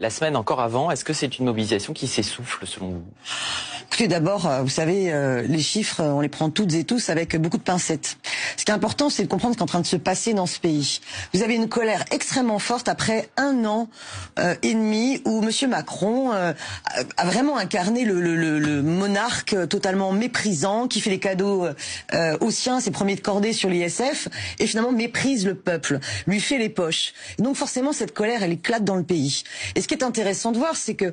la semaine encore avant. Est-ce que c'est une mobilisation qui s'essouffle selon vous? Écoutez, d'abord, vous savez, les chiffres, on les prend toutes et tous avec beaucoup de pincettes. Ce qui est important, c'est de comprendre ce qui est en train de se passer dans ce pays. Vous avez une colère extrêmement forte après 1 an et demi où M. Macron a vraiment incarné le monarque totalement méprisant, qui fait les cadeaux aux siens, ses premiers de cordée sur l'ISF, et finalement méprise le peuple, lui fait les poches. Et donc forcément, cette colère, elle éclate dans le pays. Et ce qui est intéressant de voir, c'est que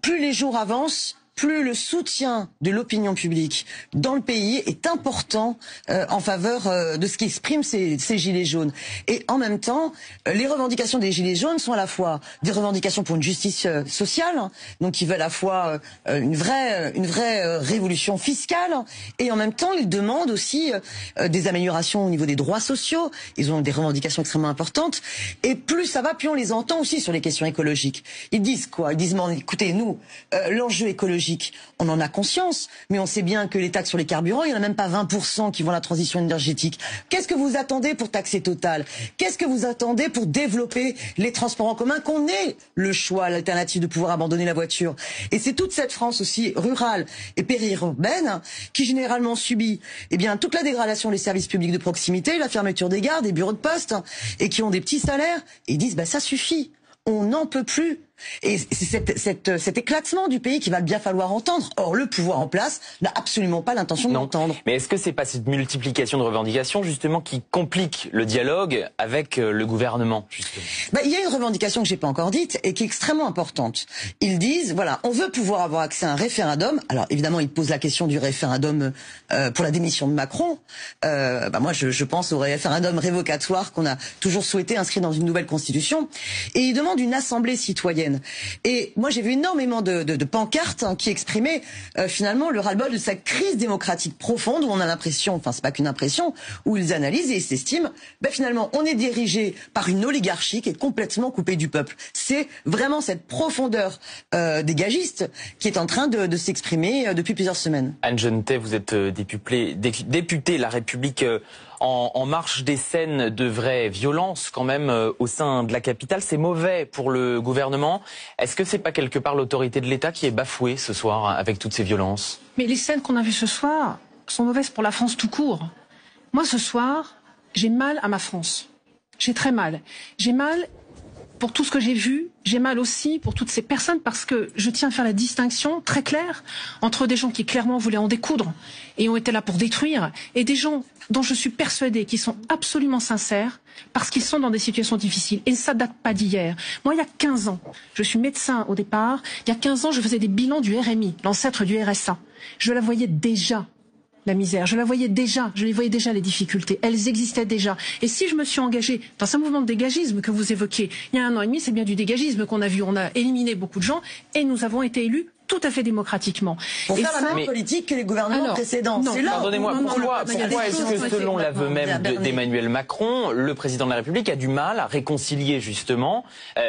plus les jours avancent, plus le soutien de l'opinion publique dans le pays est important en faveur de ce qui exprime ces gilets jaunes. Et en même temps, les revendications des gilets jaunes sont à la fois des revendications pour une justice sociale, donc ils veulent à la fois une vraie révolution fiscale, et en même temps ils demandent aussi des améliorations au niveau des droits sociaux. Ils ont des revendications extrêmement importantes. Et plus ça va, plus on les entend aussi sur les questions écologiques. Ils disent quoi? Ils disent, écoutez, nous, l'enjeu écologique, on en a conscience, mais on sait bien que les taxes sur les carburants, il n'y en a même pas 20% qui vont à la transition énergétique. Qu'est-ce que vous attendez pour taxer Total? Qu'est-ce que vous attendez pour développer les transports en commun, qu'on ait le choix, l'alternative de pouvoir abandonner la voiture? Et c'est toute cette France aussi rurale et périurbaine qui généralement subit toute la dégradation des services publics de proximité, la fermeture des gares, des bureaux de poste, et qui ont des petits salaires, et ils disent ça suffit, on n'en peut plus. Et c'est cet éclatement du pays qu'il va bien falloir entendre. Or, le pouvoir en place n'a absolument pas l'intention de l'entendre. Mais est-ce que c'est pas cette multiplication de revendications, justement, qui complique le dialogue avec le gouvernement, justement? Il y a une revendication que j'ai pas encore dite et qui est extrêmement importante. Ils disent, voilà, on veut pouvoir avoir accès à un référendum. Alors, évidemment, ils posent la question du référendum pour la démission de Macron. Moi, je pense au référendum révocatoire qu'on a toujours souhaité inscrire dans une nouvelle constitution. Et ils demandent une assemblée citoyenne. Et moi, j'ai vu énormément de pancartes qui exprimaient finalement le ras-le-bol de cette crise démocratique profonde où on a l'impression, enfin c'est pas qu'une impression, où ils analysent et ils s'estiment, finalement on est dirigé par une oligarchie qui est complètement coupée du peuple. C'est vraiment cette profondeur dégagiste qui est en train de s'exprimer depuis plusieurs semaines. Anne Genetet, vous êtes députée La République en marche des scènes de vraie violence quand même au sein de la capitale. C'est mauvais pour le gouvernement. Est-ce que c'est pas quelque part l'autorité de l'État qui est bafouée ce soir avec toutes ces violences? Mais les scènes qu'on a vues ce soir sont mauvaises pour la France tout court. Moi ce soir, j'ai mal à ma France. J'ai très mal. J'ai mal pour tout ce que j'ai vu, j'ai mal aussi pour toutes ces personnes parce que je tiens à faire la distinction très claire entre des gens qui clairement voulaient en découdre et ont été là pour détruire et des gens dont je suis persuadée qu'ils sont absolument sincères parce qu'ils sont dans des situations difficiles. Et ça date pas d'hier. Moi, il y a 15 ans, je suis médecin au départ, il y a 15 ans, je faisais des bilans du RMI, l'ancêtre du RSA. Je la voyais déjà. La misère, je la voyais déjà, je les voyais déjà les difficultés, elles existaient déjà. Et si je me suis engagée dans ce mouvement de dégagisme que vous évoquiez, il y a 1 an et demi, c'est bien du dégagisme qu'on a vu, on a éliminé beaucoup de gens et nous avons été élus tout à fait démocratiquement. Pour faire la même politique que les gouvernements précédents. Pardonnez-moi, pourquoi est-ce que selon l'aveu même d'Emmanuel Macron, le président de la République a du mal à réconcilier justement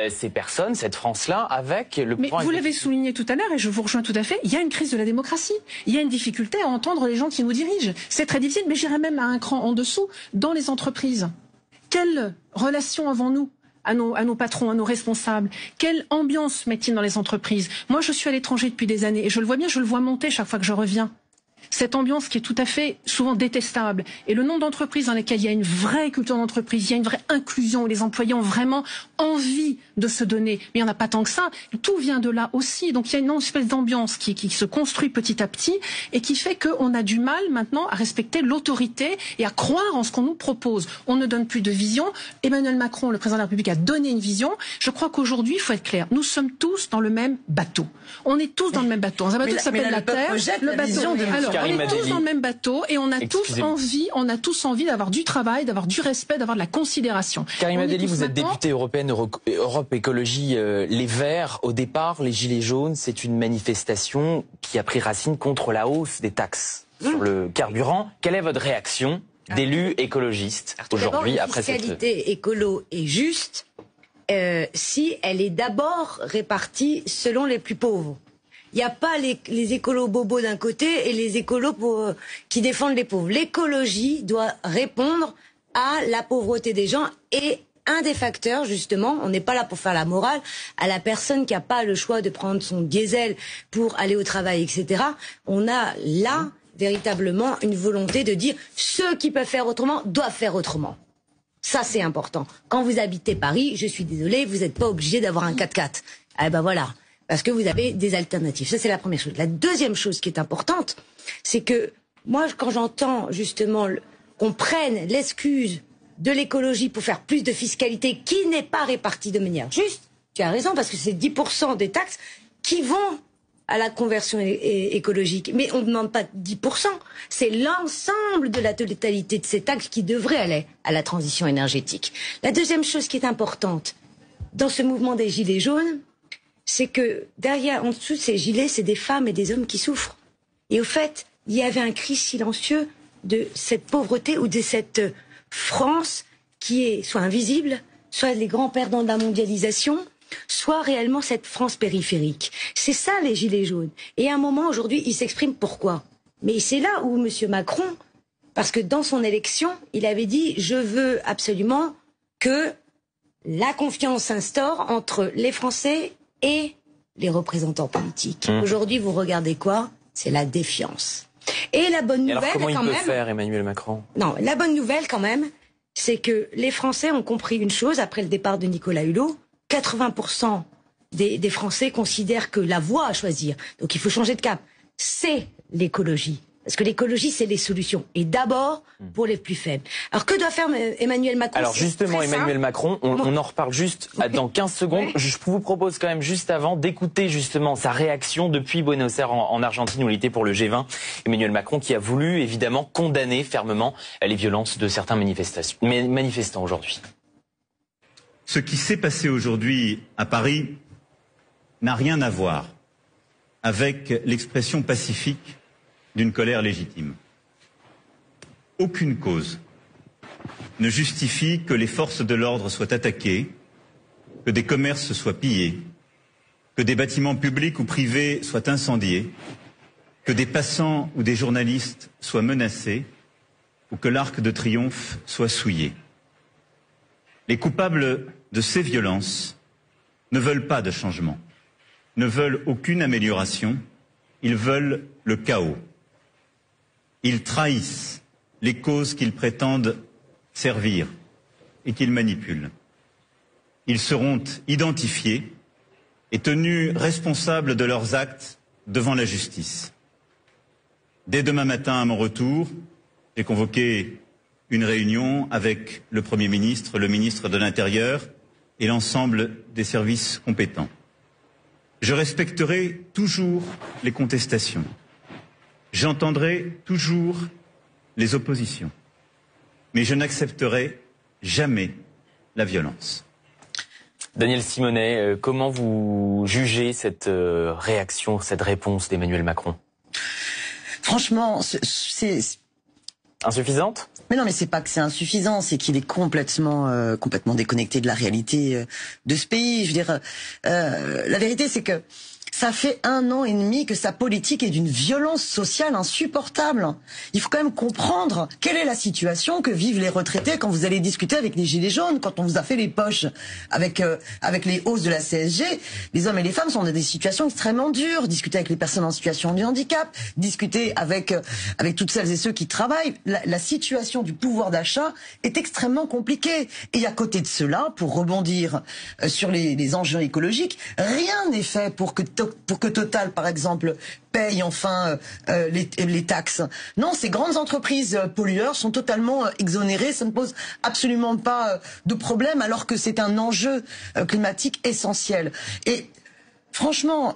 ces personnes, cette France-là, avec le pouvoir? Mais vous l'avez souligné tout à l'heure et je vous rejoins tout à fait, il y a une crise de la démocratie. Il y a une difficulté à entendre les gens qui nous dirigent. C'est très difficile, mais j'irais même à un cran en dessous, dans les entreprises. Quelle relation avons-nous à nos patrons, à nos responsables? Quelle ambiance mettent-ils dans les entreprises? Moi, je suis à l'étranger depuis des années et je le vois bien, je le vois monter chaque fois que je reviens. Cette ambiance qui est tout à fait souvent détestable. Et le nombre d'entreprises dans lesquelles il y a une vraie culture d'entreprise, il y a une vraie inclusion, où les employés ont vraiment envie de se donner. Mais il n'y en a pas tant que ça. Tout vient de là aussi. Donc il y a une espèce d'ambiance qui se construit petit à petit et qui fait qu'on a du mal maintenant à respecter l'autorité et à croire en ce qu'on nous propose. On ne donne plus de vision. Emmanuel Macron, le président de la République, a donné une vision. Je crois qu'aujourd'hui, il faut être clair. Nous sommes tous dans le même bateau. On est tous dans le même bateau. Dans un bateau qui s'appelle la Terre. Le bateau. On est tous dans le même bateau et on a tous envie d'avoir du travail, d'avoir du respect, d'avoir de la considération. Karima Delli, vous êtes députée européenne Europe Écologie Les Verts. Au départ, les Gilets jaunes, c'est une manifestation qui a pris racine contre la hausse des taxes sur le carburant. Quelle est votre réaction d'élus écologistes aujourd'hui après cette... La fiscalité écolo est juste si elle est d'abord répartie selon les plus pauvres. Il n'y a pas les écolos bobos d'un côté et les écolos qui défendent les pauvres. L'écologie doit répondre à la pauvreté des gens et un des facteurs, justement, on n'est pas là pour faire la morale, à la personne qui n'a pas le choix de prendre son diesel pour aller au travail, etc. On a là, véritablement, une volonté de dire ceux qui peuvent faire autrement doivent faire autrement. Ça, c'est important. Quand vous habitez Paris, je suis désolée, vous n'êtes pas obligé d'avoir un 4x4. Eh ben voilà, parce que vous avez des alternatives. Ça, c'est la première chose. La deuxième chose qui est importante, c'est que moi, quand j'entends justement qu'on prenne l'excuse de l'écologie pour faire plus de fiscalité qui n'est pas répartie de manière juste, tu as raison, parce que c'est 10% des taxes qui vont à la conversion écologique. Mais on ne demande pas 10%. C'est l'ensemble de la totalité de ces taxes qui devraient aller à la transition énergétique. La deuxième chose qui est importante dans ce mouvement des Gilets jaunes, c'est que derrière, en dessous de ces gilets, c'est des femmes et des hommes qui souffrent. Et au fait, il y avait un cri silencieux de cette pauvreté ou de cette France qui est soit invisible, soit les grands perdants de la mondialisation, soit réellement cette France périphérique. C'est ça les Gilets jaunes. Et à un moment, aujourd'hui, ils s'expriment pourquoi. Mais c'est là où M. Macron, parce que dans son élection, il avait dit « Je veux absolument que la confiance s'instaure entre les Français et les représentants politiques. » Aujourd'hui, vous regardez quoi? C'est la défiance. Et la bonne nouvelle, alors comment il quand peut même, faire, Emmanuel Macron? Non, la bonne nouvelle, quand même, c'est que les Français ont compris une chose après le départ de Nicolas Hulot. 80% des Français considèrent que la voie à choisir, donc il faut changer de cap, c'est l'écologie. Parce que l'écologie, c'est les solutions. Et d'abord, pour les plus faibles. Alors, que doit faire Emmanuel Macron? Alors justement, Emmanuel Macron, on en reparle juste dans 15 secondes. Oui. Je vous propose quand même juste avant d'écouter justement sa réaction depuis Buenos Aires en Argentine où il était pour le G20. Emmanuel Macron qui a voulu évidemment condamner fermement les violences de certains manifestants aujourd'hui. Ce qui s'est passé aujourd'hui à Paris n'a rien à voir avec l'expression pacifique d'une colère légitime. Aucune cause ne justifie que les forces de l'ordre soient attaquées, que des commerces soient pillés, que des bâtiments publics ou privés soient incendiés, que des passants ou des journalistes soient menacés ou que l'Arc de Triomphe soit souillé. Les coupables de ces violences ne veulent pas de changement, ne veulent aucune amélioration, ils veulent le chaos. Ils trahissent les causes qu'ils prétendent servir et qu'ils manipulent. Ils seront identifiés et tenus responsables de leurs actes devant la justice. Dès demain matin, à mon retour, j'ai convoqué une réunion avec le Premier ministre, le ministre de l'Intérieur et l'ensemble des services compétents. Je respecterai toujours les contestations. J'entendrai toujours les oppositions. Mais je n'accepterai jamais la violence. Daniel Simonet, comment vous jugez cette réaction, cette réponse d'Emmanuel Macron? Franchement, c'est... Insuffisante? Mais non, mais c'est pas que c'est insuffisant, c'est qu'il est complètement déconnecté de la réalité de ce pays. Je veux dire, la vérité, c'est que ça fait 1 an et demi que sa politique est d'une violence sociale insupportable. Il faut quand même comprendre quelle est la situation que vivent les retraités quand vous allez discuter avec les gilets jaunes, quand on vous a fait les poches avec les hausses de la CSG. Les hommes et les femmes sont dans des situations extrêmement dures. Discuter avec les personnes en situation de handicap, discuter avec toutes celles et ceux qui travaillent. La situation du pouvoir d'achat est extrêmement compliquée. Et à côté de cela, pour rebondir sur les enjeux écologiques, rien n'est fait pour que Total, par exemple, paye enfin les taxes. Non, ces grandes entreprises pollueurs sont totalement exonérées. Ça ne pose absolument pas de problème, alors que c'est un enjeu climatique essentiel. Et franchement,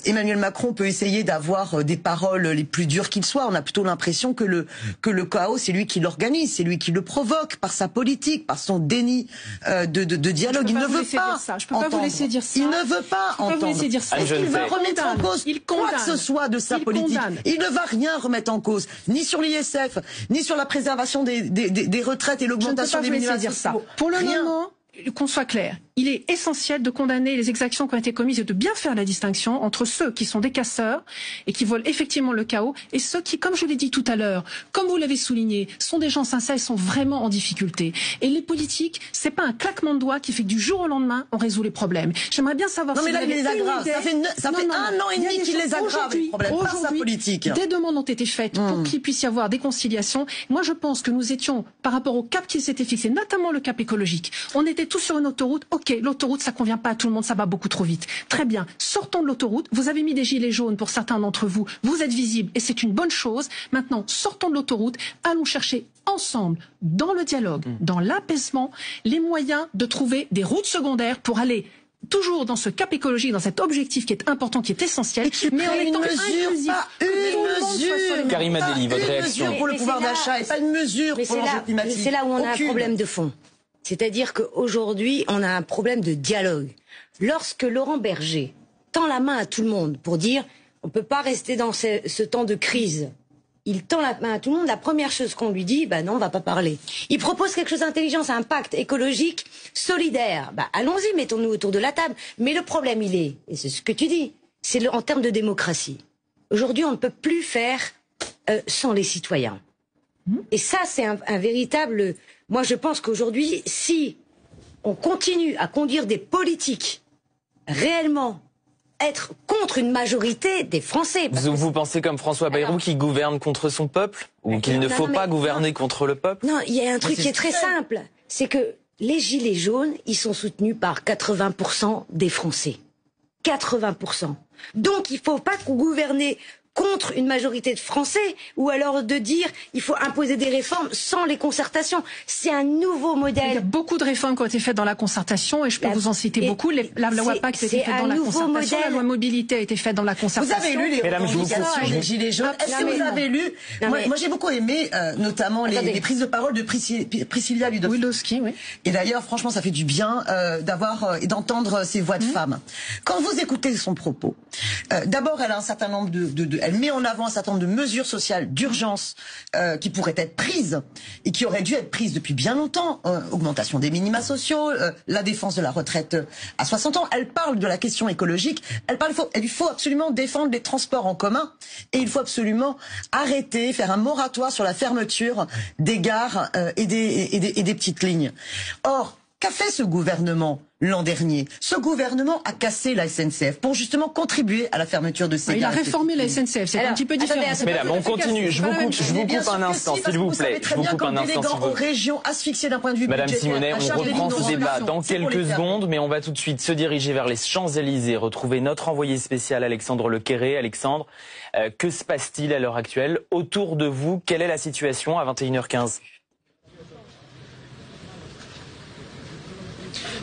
Emmanuel Macron peut essayer d'avoir des paroles les plus dures qu'il soit. On a plutôt l'impression que le chaos, c'est lui qui l'organise, c'est lui qui le provoque par sa politique, par son déni de dialogue. Il ne veut pas. Je peux pas vous laisser dire ça. Il ne veut pas entendre. Est-ce qu'il va remettre en cause quoi que ce soit de sa politique? Il ne va rien remettre en cause, ni sur l'ISF, ni sur la préservation des retraites et l'augmentation des minima sociaux. Pour le moment, qu'on soit clair, il est essentiel de condamner les exactions qui ont été commises et de bien faire la distinction entre ceux qui sont des casseurs et qui veulent effectivement le chaos et ceux qui, comme je l'ai dit tout à l'heure, comme vous l'avez souligné, sont des gens sincères et sont vraiment en difficulté. Et les politiques, c'est pas un claquement de doigts qui fait que du jour au lendemain, on résout les problèmes. J'aimerais bien savoir non, si mais là, vous avez il les aggrave. une idée. Ça fait un an et demi qu'il les aggrave, les problèmes, pas sa politique. Des demandes ont été faites pour qu'il puisse y avoir des conciliations. Moi, je pense que nous étions, par rapport au cap qui s'était fixé, notamment le cap écologique, on était tous sur une autoroute. Ok, l'autoroute, ça convient pas à tout le monde, ça va beaucoup trop vite. Très bien, sortons de l'autoroute. Vous avez mis des gilets jaunes pour certains d'entre vous. Vous êtes visibles et c'est une bonne chose. Maintenant, sortons de l'autoroute. Allons chercher ensemble, dans le dialogue, dans l'apaisement, les moyens de trouver des routes secondaires pour aller toujours dans ce cap écologique, dans cet objectif qui est important, qui est essentiel, mais en étant inclusif. Karima Delli, votre réaction. Une mesure pour le pouvoir d'achat et pas une mesure pour l'enjeu climatique. C'est là où on a un problème de fond. C'est-à-dire qu'aujourd'hui, on a un problème de dialogue. Lorsque Laurent Berger tend la main à tout le monde pour dire on ne peut pas rester dans ce temps de crise, il tend la main à tout le monde, la première chose qu'on lui dit, non, on va pas parler. Il propose quelque chose d'intelligent, c'est un pacte écologique solidaire. Allons-y, mettons-nous autour de la table. Mais le problème, il est, et c'est ce que tu dis, c'est en termes de démocratie. Aujourd'hui, on ne peut plus faire sans les citoyens. Et ça, c'est un véritable... Moi, je pense qu'aujourd'hui, si on continue à conduire des politiques réellement être contre une majorité des Français... Vous pensez comme François Bayrou qui gouverne contre son peuple? Ou qu'il ne faut pas gouverner contre le peuple? Non, il y a un truc qui est très simple. C'est que les gilets jaunes, ils sont soutenus par 80% des Français. 80%. Donc, il ne faut pas gouverner contre une majorité de Français, ou alors de dire il faut imposer des réformes sans les concertations. C'est un nouveau modèle. Il y a beaucoup de réformes qui ont été faites dans la concertation, et je peux vous en citer beaucoup. La loi Pacte a été faite dans la concertation, la loi Mobilité a été faite dans la concertation. Vous avez lu les revendications des Gilets jaunes? Est-ce que vous avez lu? Moi, j'ai beaucoup aimé, notamment les prises de parole de Priscilla Ludowski. Oui. Et d'ailleurs, franchement, ça fait du bien d'avoir et d'entendre ces voix de femmes. Quand vous écoutez son propos, d'abord, elle a un certain nombre elle met en avant un certain nombre de mesures sociales d'urgence qui pourraient être prises et qui auraient dû être prises depuis bien longtemps. Augmentation des minima sociaux, la défense de la retraite à 60 ans. Elle parle de la question écologique. Il faut absolument défendre les transports en commun et il faut absolument arrêter, faire un moratoire sur la fermeture des gares et des petites lignes. Or, qu'a fait ce gouvernement l'an dernier? Ce gouvernement a cassé la SNCF pour justement contribuer à la fermeture de ces gares. Il a réformé la SNCF, c'est un petit peu différent. Mesdames, on continue. Je vous coupe un instant, s'il vous plaît. Je vous coupe un instant, s'il vous plaît. Aux régions asphyxiées d'un point de vue Madame budgétaire. Simonet, on reprend ce débat dans quelques secondes, mais on va tout de suite se diriger vers les Champs-Élysées, retrouver notre envoyé spécial Alexandre Lequéré. Alexandre, que se passe-t-il à l'heure actuelle autour de vous? Quelle est la situation à 21h15?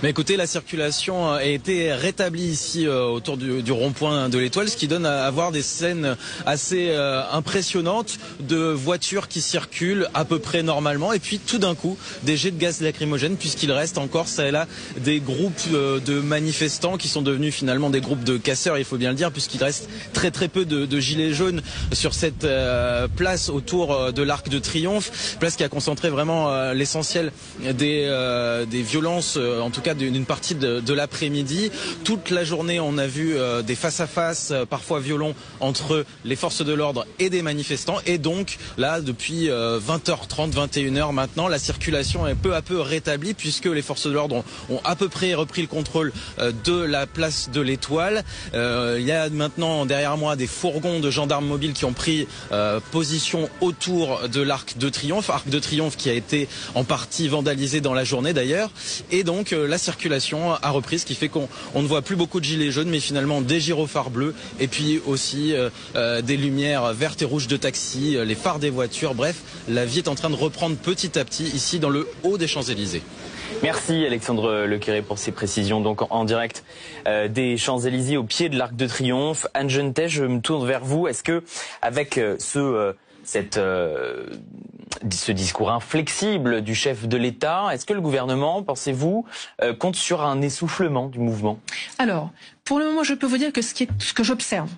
Mais écoutez, la circulation a été rétablie ici autour du rond-point de l'Étoile, ce qui donne à voir des scènes assez impressionnantes de voitures qui circulent à peu près normalement et puis tout d'un coup des jets de gaz lacrymogène, puisqu'il reste encore ça et là des groupes de manifestants qui sont devenus finalement des groupes de casseurs, il faut bien le dire, puisqu'il reste très peu de gilets jaunes sur cette place autour de l'Arc de Triomphe, place qui a concentré vraiment l'essentiel des violences, en tout cas d'une partie de l'après-midi. Toute la journée, on a vu des face-à-face parfois violents entre les forces de l'ordre et des manifestants. Et donc, là, depuis 20h30, 21h maintenant, la circulation est peu à peu rétablie puisque les forces de l'ordre ont à peu près repris le contrôle de la place de l'Étoile. Il y a maintenant derrière moi des fourgons de gendarmes mobiles qui ont pris position autour de l'Arc de Triomphe. Arc de Triomphe qui a été en partie vandalisé dans la journée d'ailleurs. Et donc, la circulation a repris, ce qui fait qu'on ne voit plus beaucoup de gilets jaunes, mais finalement des gyrophares bleus et puis aussi des lumières vertes et rouges de taxi, les phares des voitures. Bref, la vie est en train de reprendre petit à petit ici dans le haut des Champs-Élysées. Merci Alexandre Lequéré pour ces précisions. Donc en direct des Champs-Élysées au pied de l'Arc de Triomphe. Anne Genetet, je me tourne vers vous. Est-ce que avec ce discours inflexible du chef de l'État, est-ce que le gouvernement, pensez-vous, compte sur un essoufflement du mouvement? Alors, pour le moment, je peux vous dire que ce que j'observe,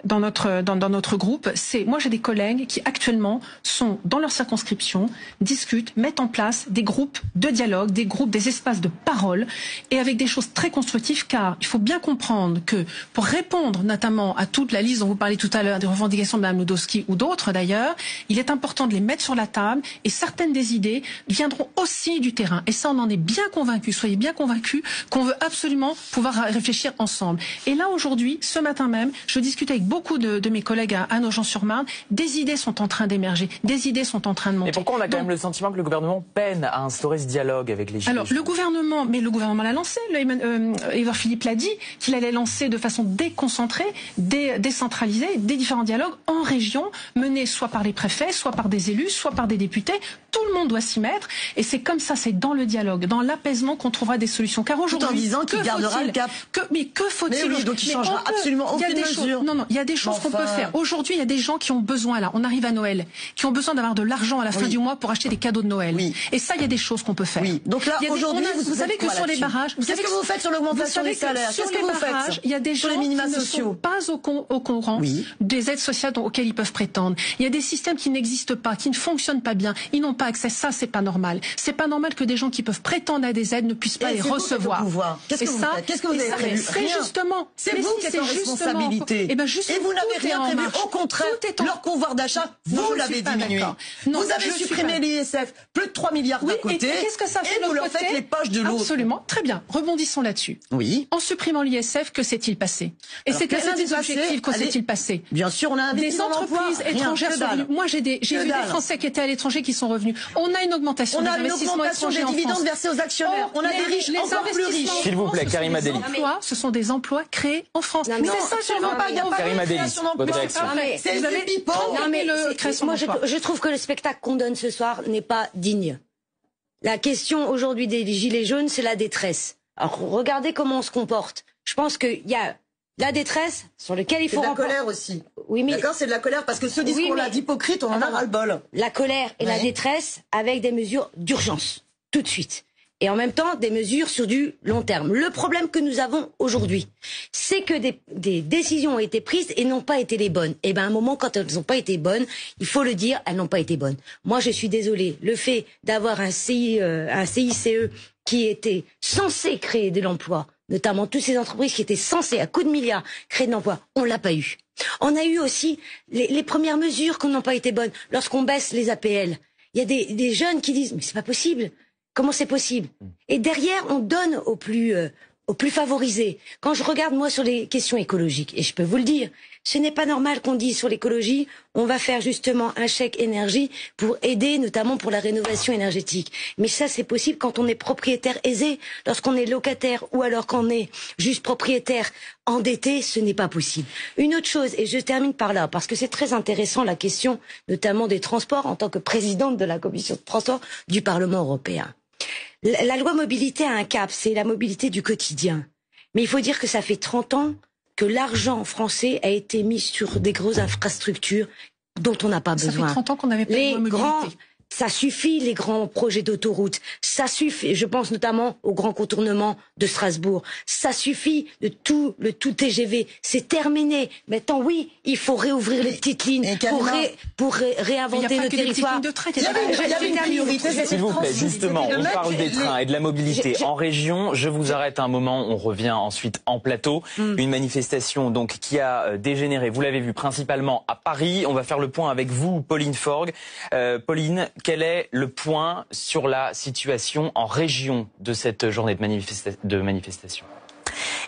dans notre groupe, c'est moi j'ai des collègues qui actuellement sont dans leur circonscription, discutent, mettent en place des groupes de dialogue, des espaces de parole et avec des choses très constructives, car il faut bien comprendre que pour répondre notamment à toute la liste dont vous parlez tout à l'heure des revendications de Mme Ludowski ou d'autres d'ailleurs, il est important de les mettre sur la table et certaines des idées viendront aussi du terrain. Et ça, on en est bien convaincus, soyez bien convaincus qu'on veut absolument pouvoir réfléchir ensemble. Et là, aujourd'hui, ce matin même, je discute avec beaucoup de mes collègues à Nogent-sur-Marne, des idées sont en train d'émerger, des idées sont en train de monter. Et pourquoi on a quand même le sentiment que le gouvernement peine à instaurer ce dialogue avec les Gilets jaunes? Alors, le gouvernement l'a lancé, Édouard Philippe l'a dit, qu'il allait lancer de façon déconcentrée, décentralisée, des différents dialogues en région, menés soit par les préfets, soit par des élus, soit par des députés. Tout le monde doit s'y mettre et c'est comme ça, c'est dans le dialogue, dans l'apaisement qu'on trouvera des solutions. Car aujourd'hui, tout en disant qu'il gardera le cap. Mais que faut-il? Mais oui, donc il changera absolument aucune mesure. Non, il y a des choses qu'on peut faire. Aujourd'hui, il y a des gens qui ont besoin, là, on arrive à Noël, qui ont besoin d'avoir de l'argent à la fin du mois pour acheter des cadeaux de Noël. Oui. Et ça, il y a des choses qu'on peut faire. Oui. Donc là, aujourd'hui, vous savez que sur les barrages, qu'est-ce que vous faites sur l'augmentation des salaires? Qu'est-ce que vous faites? Il y a des gens qui ne sont pas au courant des aides sociales auxquelles ils peuvent prétendre. Il y a des systèmes qui n'existent pas, qui ne fonctionnent pas bien. Ils n'ont pas accès. Ça, c'est pas normal. C'est pas normal que des gens qui peuvent prétendre à des aides ne puissent pas les recevoir. Qu'est-ce que vous faites? Qu'est-ce que vous avez prévu? C'est justement. C'est vous qui êtes en responsabilité. Et vous n'avez rien prévu. Au contraire, leur pouvoir d'achat, vous l'avez diminué. Vous avez supprimé l'ISF, plus de 3 milliards d'un côté. Qu'est-ce que ça fait et vous leur faites les poches de l'autre. Absolument. Très bien. Rebondissons là-dessus. Oui. En supprimant l'ISF, que s'est-il passé? Et c'était l'un des objectifs. Que s'est-il passé? Bien sûr, on a investi des entreprises étrangères sont venues. Moi, j'ai vu des Français qui étaient à l'étranger qui sont revenus. On a une augmentation des investissements étrangers en France. des dividendes versés aux actionnaires. On a des riches encore plus riches. S'il vous plaît, Karima Deli. Ce sont des emplois créés en France. Mais c'est ça, je ne veux pas. Il n'y a pas Karima Deli, votre réaction. C'est du pipeau. Moi, je trouve que le spectacle qu'on donne ce soir n'est pas digne. La question aujourd'hui des Gilets jaunes, c'est la détresse. Alors, regardez comment on se comporte. Je pense qu'il y a la détresse sur laquelle il faut... C'est de la colère aussi. Oui, mais... D'accord, c'est de la colère parce que ce discours-là d'hypocrite, on en a ras-le-bol. La colère et la détresse avec des mesures d'urgence, tout de suite. Et en même temps, des mesures sur du long terme. Le problème que nous avons aujourd'hui, c'est que des décisions ont été prises et n'ont pas été les bonnes. Et ben, à un moment, quand elles n'ont pas été bonnes, il faut le dire, elles n'ont pas été bonnes. Moi, je suis désolée. Le fait d'avoir un CICE qui était censé créer de l'emploi, notamment toutes ces entreprises qui étaient censées, à coups de milliards, créer de l'emploi, on l'a pas eu. On a eu aussi les premières mesures qui n'ont pas été bonnes. Lorsqu'on baisse les APL, il y a des jeunes qui disent, mais c'est pas possible. Comment c'est possible? Et derrière, on donne aux plus favorisés. Quand je regarde, moi, sur les questions écologiques, et je peux vous le dire, ce n'est pas normal qu'on dise sur l'écologie, on va faire justement un chèque énergie pour aider, notamment pour la rénovation énergétique. Mais ça, c'est possible quand on est propriétaire aisé. Lorsqu'on est locataire ou alors qu'on est juste propriétaire endetté, ce n'est pas possible. Une autre chose, et je termine par là, parce que c'est très intéressant la question, notamment des transports, en tant que présidente de la commission de transport du Parlement européen. La loi mobilité a un cap, c'est la mobilité du quotidien. Mais il faut dire que ça fait 30 ans que l'argent français a été mis sur des grosses infrastructures dont on n'a pas besoin. Ça fait 30 ans qu'on n'avait pas de loi mobilité. Ça suffit, les grands projets d'autoroute. Ça suffit, je pense notamment au grand contournement de Strasbourg. Ça suffit, le tout TGV. C'est terminé. Maintenant, oui, il faut réouvrir les petites lignes pour réinventer nos territoires. S'il vous plaît, justement, on parle des trains et de la mobilité en région. Je vous arrête un moment, on revient ensuite en plateau. Une manifestation donc qui a dégénéré, vous l'avez vu, principalement à Paris. On va faire le point avec vous, Pauline Forgue. Pauline, quel est le point sur la situation en région de cette journée de manifestation?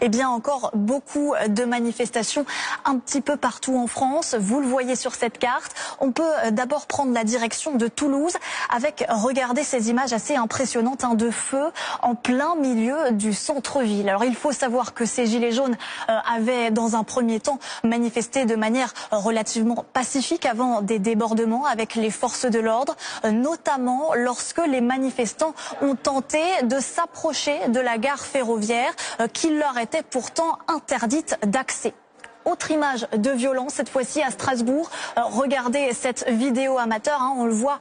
Eh bien, encore beaucoup de manifestations un petit peu partout en France. Vous le voyez sur cette carte. On peut d'abord prendre la direction de Toulouse avec, regardez ces images assez impressionnantes de feu en plein milieu du centre-ville. Alors, il faut savoir que ces gilets jaunes avaient, dans un premier temps, manifesté de manière relativement pacifique avant des débordements avec les forces de l'ordre, notamment lorsque les manifestants ont tenté de s'approcher de la gare ferroviaire qui leur était pourtant interdite d'accès. autre image de violence, cette fois-ci à Strasbourg. Regardez cette vidéo amateur, on le voit,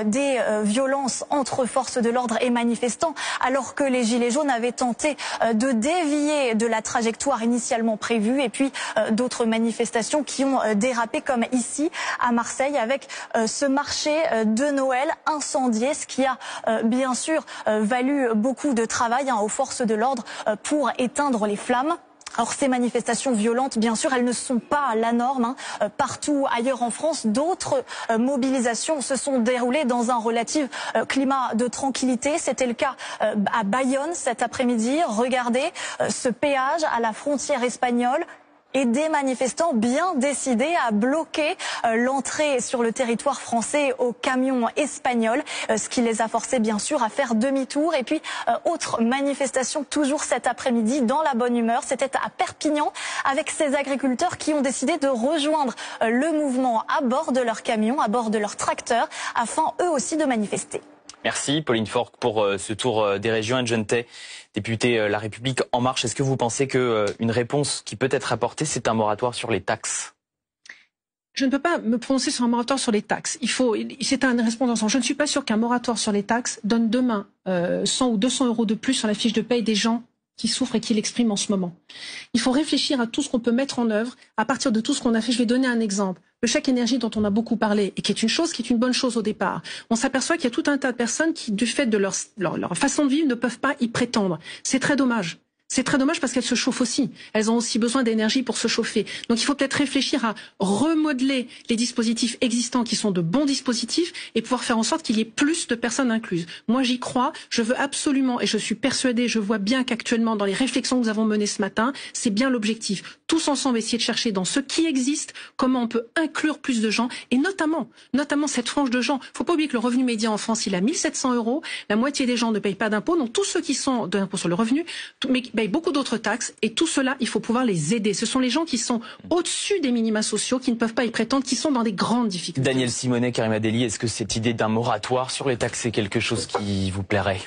des violences entre forces de l'ordre et manifestants, alors que les Gilets jaunes avaient tenté de dévier de la trajectoire initialement prévue, et puis d'autres manifestations qui ont dérapé, comme ici à Marseille, avec ce marché de Noël incendié, ce qui a bien sûr valu beaucoup de travail aux forces de l'ordre pour éteindre les flammes. Alors ces manifestations violentes, bien sûr, elles ne sont pas la norme. Partout ailleurs en France, d'autres mobilisations se sont déroulées dans un relatif climat de tranquillité. C'était le cas à Bayonne cet après-midi. Regardez ce péage à la frontière espagnole. Et des manifestants bien décidés à bloquer l'entrée sur le territoire français aux camions espagnols, ce qui les a forcés bien sûr à faire demi-tour. Et puis autre manifestation toujours cet après-midi dans la bonne humeur, c'était à Perpignan avec ces agriculteurs qui ont décidé de rejoindre le mouvement à bord de leurs camions, à bord de leurs tracteurs, afin eux aussi de manifester. Merci Pauline Faure pour ce tour des régions. Anne Genetet, députée La République En Marche, est-ce que vous pensez qu'une réponse qui peut être apportée, c'est un moratoire sur les taxes ? Je ne peux pas me prononcer sur un moratoire sur les taxes. C'est un responsable. Je ne suis pas sûr qu'un moratoire sur les taxes donne demain 100 ou 200 euros de plus sur la fiche de paye des gens qui souffrent et qui l'expriment en ce moment. Il faut réfléchir à tout ce qu'on peut mettre en œuvre à partir de tout ce qu'on a fait. Je vais donner un exemple. Le chèque énergie dont on a beaucoup parlé et qui est une bonne chose au départ. On s'aperçoit qu'il y a tout un tas de personnes qui, du fait de leur façon de vivre, ne peuvent pas y prétendre. C'est très dommage. C'est très dommage parce qu'elles se chauffent aussi. Elles ont aussi besoin d'énergie pour se chauffer. Donc il faut peut-être réfléchir à remodeler les dispositifs existants qui sont de bons dispositifs et pouvoir faire en sorte qu'il y ait plus de personnes incluses. Moi j'y crois, je veux absolument, et je suis persuadée, je vois bien qu'actuellement dans les réflexions que nous avons menées ce matin, c'est bien l'objectif. Tous ensemble essayer de chercher dans ce qui existe comment on peut inclure plus de gens et notamment cette frange de gens. Faut pas oublier que le revenu médian en France il a 1700 euros, la moitié des gens ne payent pas d'impôts, donc tous ceux qui sont de l'impôt sur le revenu, mais payent beaucoup d'autres taxes et tout cela, il faut pouvoir les aider. Ce sont les gens qui sont au-dessus des minima sociaux, qui ne peuvent pas y prétendre, qui sont dans des grandes difficultés. Daniel Simonet, Karima Delli, est-ce que cette idée d'un moratoire sur les taxes, c'est quelque chose qui vous plairait ?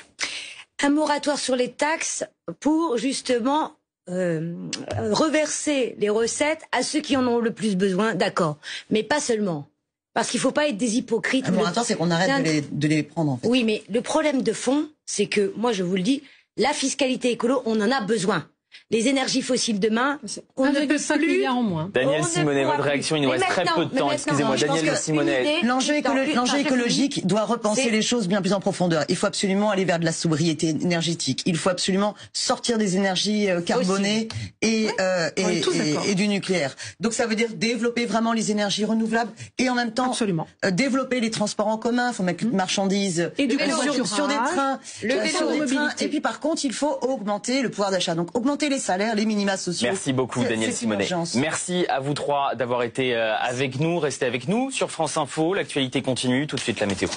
Un moratoire sur les taxes pour justement reverser les recettes à ceux qui en ont le plus besoin, d'accord. Mais pas seulement. Parce qu'il ne faut pas être des hypocrites. Un moratoire, c'est qu'on arrête de les prendre, en fait. Oui, mais le problème de fond, c'est que, moi je vous le dis, la fiscalité écolo, on en a besoin. Les énergies fossiles demain, on ne peut 1,5 plus. milliard en moins. Daniel Simonet, votre réaction, il nous reste très peu de temps. Excusez-moi, Daniel Simonet. L'enjeu écologique doit repenser les choses bien plus en profondeur. Il faut absolument aller vers de la sobriété énergétique. Il faut absolument sortir des énergies carbonées et du nucléaire. Donc ça veut dire développer vraiment les énergies renouvelables et en même temps développer les transports en commun. Il faut mettre une marchandise et du sur des trains, Et puis par contre, il faut augmenter le pouvoir d'achat. Donc augmenter les salaires, les minima sociaux. Merci beaucoup Daniel Simonet. Merci à vous trois d'avoir été avec nous. Restez avec nous sur France Info. L'actualité continue. Tout de suite la météo.